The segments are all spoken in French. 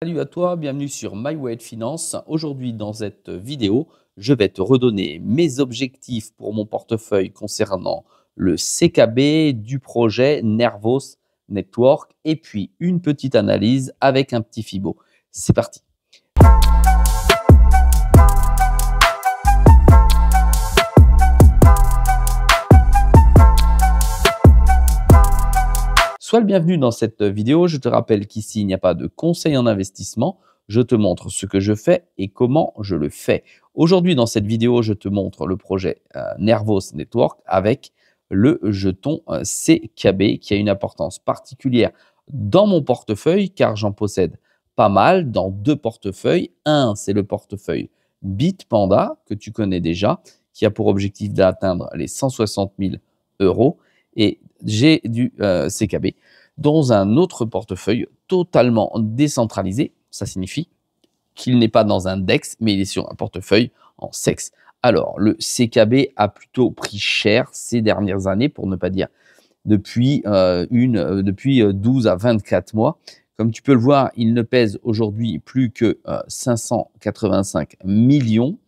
Salut à toi, bienvenue sur My Way de Finance. Aujourd'hui, dans cette vidéo, je vais te redonner mes objectifs pour mon portefeuille concernant le CKB du projet Nervos Network et puis une petite analyse avec un petit Fibo. C'est parti. Sois le bienvenu dans cette vidéo. Je te rappelle qu'ici, il n'y a pas de conseil en investissement. Je te montre ce que je fais et comment je le fais. Aujourd'hui, dans cette vidéo, je te montre le projet Nervos Network avec le jeton CKB qui a une importance particulière dans mon portefeuille car j'en possède pas mal dans deux portefeuilles. Un, c'est le portefeuille Bitpanda que tu connais déjà qui a pour objectif d'atteindre les 160 000 euros. Et j'ai du CKB dans un autre portefeuille totalement décentralisé. Ça signifie qu'il n'est pas dans un DEX, mais il est sur un portefeuille en SEX. Alors, le CKB a plutôt pris cher ces dernières années, pour ne pas dire depuis 12 à 24 mois. Comme tu peux le voir, il ne pèse aujourd'hui plus que 585 millions.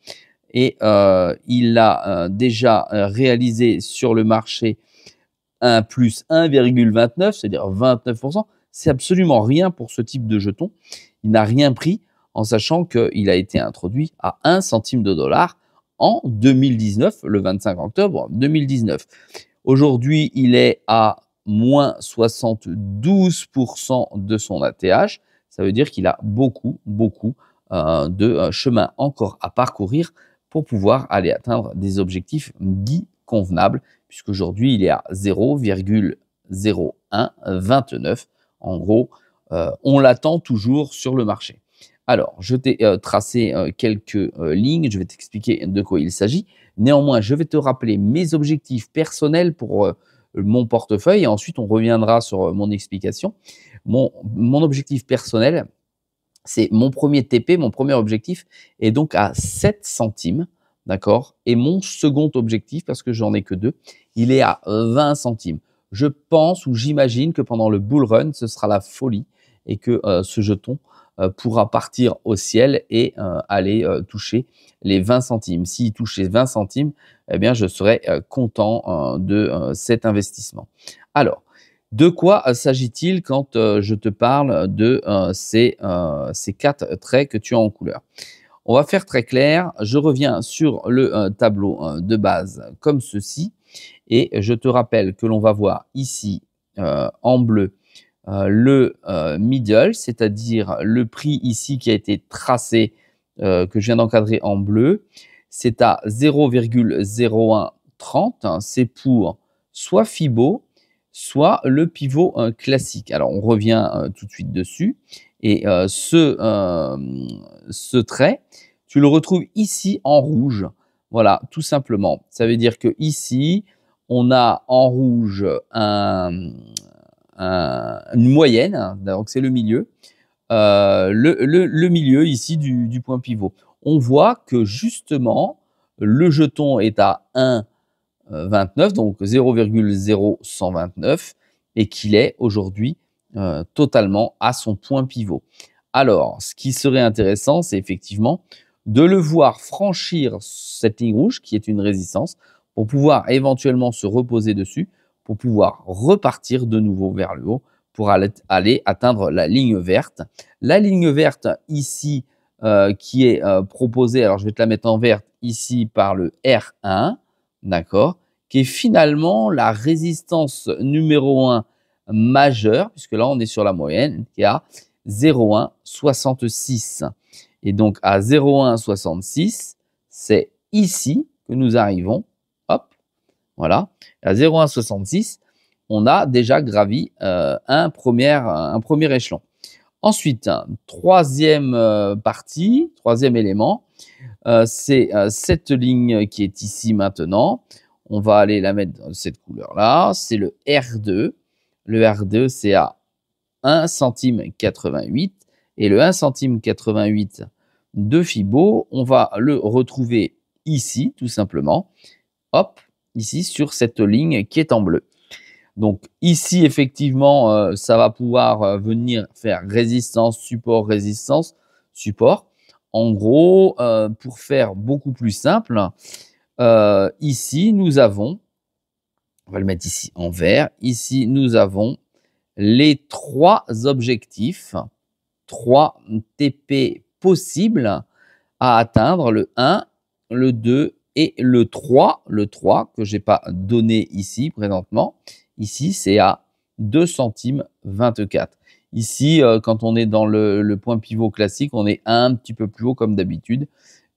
Et il a déjà réalisé sur le marché un plus 1,29, c'est-à-dire 29%, c'est absolument rien pour ce type de jeton. Il n'a rien pris en sachant qu'il a été introduit à 1 centime de dollar en 2019, le 25 octobre 2019. Aujourd'hui, il est à moins 72% de son ATH. Ça veut dire qu'il a beaucoup de chemin encore à parcourir pour pouvoir aller atteindre des objectifs dits convenables, puisqu'aujourd'hui, il est à 0,0129. En gros, on l'attend toujours sur le marché. Alors, je t'ai tracé quelques lignes, je vais t'expliquer de quoi il s'agit. Néanmoins, je vais te rappeler mes objectifs personnels pour mon portefeuille et ensuite on reviendra sur mon explication. Mon objectif personnel, c'est mon premier TP, mon premier objectif est donc à 7 centimes. D'accord. Et mon second objectif, parce que j'en ai que deux, il est à 20 centimes. Je pense ou j'imagine que pendant le bull run, ce sera la folie et que ce jeton pourra partir au ciel et aller toucher les 20 centimes. S'il touche les 20 centimes, eh bien, je serai content de cet investissement. Alors, de quoi s'agit-il quand je te parle de ces 4 traits que tu as en couleur? On va faire très clair. Je reviens sur le tableau de base comme ceci. Et je te rappelle que l'on va voir ici en bleu le middle, c'est-à-dire le prix ici qui a été tracé, que je viens d'encadrer en bleu. C'est à 0,0130. C'est pour soit Fibo, soit le pivot classique. Alors, on revient tout de suite dessus. Et ce trait, tu le retrouves ici en rouge. Voilà, tout simplement. Ça veut dire que ici, on a en rouge une moyenne, donc c'est le milieu. Le milieu ici du point pivot. On voit que justement, le jeton est à 1,29, donc 0,0129, et qu'il est aujourd'hui totalement à son point pivot. Alors, ce qui serait intéressant, c'est effectivement de le voir franchir cette ligne rouge, qui est une résistance, pour pouvoir éventuellement se reposer dessus, pour pouvoir repartir de nouveau vers le haut, pour aller atteindre la ligne verte. La ligne verte ici, qui est proposée, alors je vais te la mettre en verte ici par le R1, d'accord, qui est finalement la résistance numéro 1 majeure, puisque là on est sur la moyenne, qui est à 0,166. Et donc à 0,166, c'est ici que nous arrivons. Hop, voilà. À 0,166, on a déjà gravi un premier échelon. Ensuite, troisième partie, troisième élément, c'est cette ligne qui est ici maintenant. On va aller la mettre dans cette couleur-là. C'est le R2. Le R2, c'est à 1 centime 88. Et le 1 centime 88 de Fibo, on va le retrouver ici, tout simplement. Hop, ici, sur cette ligne qui est en bleu. Donc ici, effectivement, ça va pouvoir venir faire résistance, support. En gros, pour faire beaucoup plus simple, ici, nous avons, on va le mettre ici en vert, ici, nous avons les 3 objectifs, 3 TP possibles à atteindre, le 1, le 2 et le 3. Le 3 que je n'ai pas donné ici présentement. Ici, c'est à 2 centimes 24. Ici, quand on est dans le point pivot classique, on est un petit peu plus haut comme d'habitude,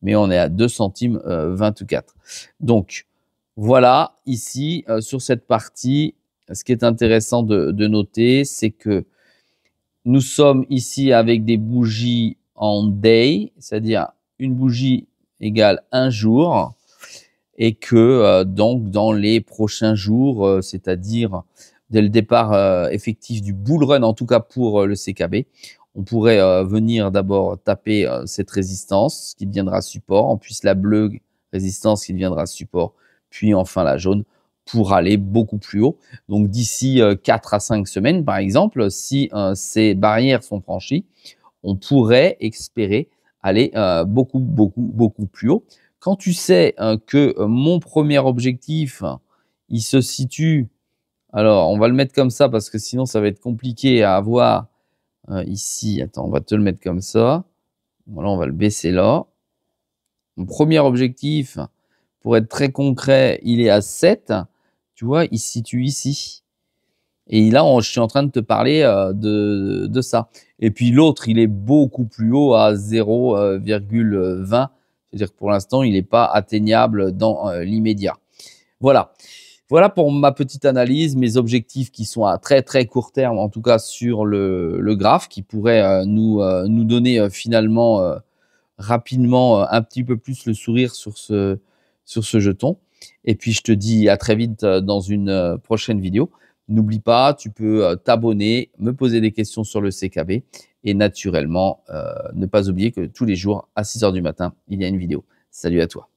mais on est à 2 centimes 24. Donc, voilà, ici, sur cette partie, ce qui est intéressant de noter, c'est que nous sommes ici avec des bougies en day, c'est-à-dire une bougie égale un jour, et que donc dans les prochains jours, c'est-à-dire dès le départ effectif du bull run, en tout cas pour le CKB, on pourrait venir d'abord taper cette résistance qui deviendra support, ensuite la bleue résistance qui deviendra support, puis enfin la jaune pour aller beaucoup plus haut. Donc d'ici 4 à 5 semaines, par exemple, si ces barrières sont franchies, on pourrait espérer aller beaucoup plus haut. Quand tu sais que mon premier objectif, il se situe, alors on va le mettre comme ça parce que sinon ça va être compliqué à avoir ici. Attends, on va te le mettre comme ça. Voilà, on va le baisser là. Mon premier objectif, pour être très concret, il est à 7. Tu vois, il se situe ici. Et là, je suis en train de te parler de ça. Et puis l'autre, il est beaucoup plus haut à 0,20. C'est-à-dire que pour l'instant, il n'est pas atteignable dans l'immédiat. Voilà. Voilà pour ma petite analyse, mes objectifs qui sont à très très court terme, en tout cas sur le graphe, qui pourrait nous donner finalement rapidement un petit peu plus le sourire sur ce jeton. Et puis je te dis à très vite dans une prochaine vidéo. N'oublie pas, tu peux t'abonner, me poser des questions sur le CKB et naturellement ne pas oublier que tous les jours à 6 h du matin, il y a une vidéo. Salut à toi.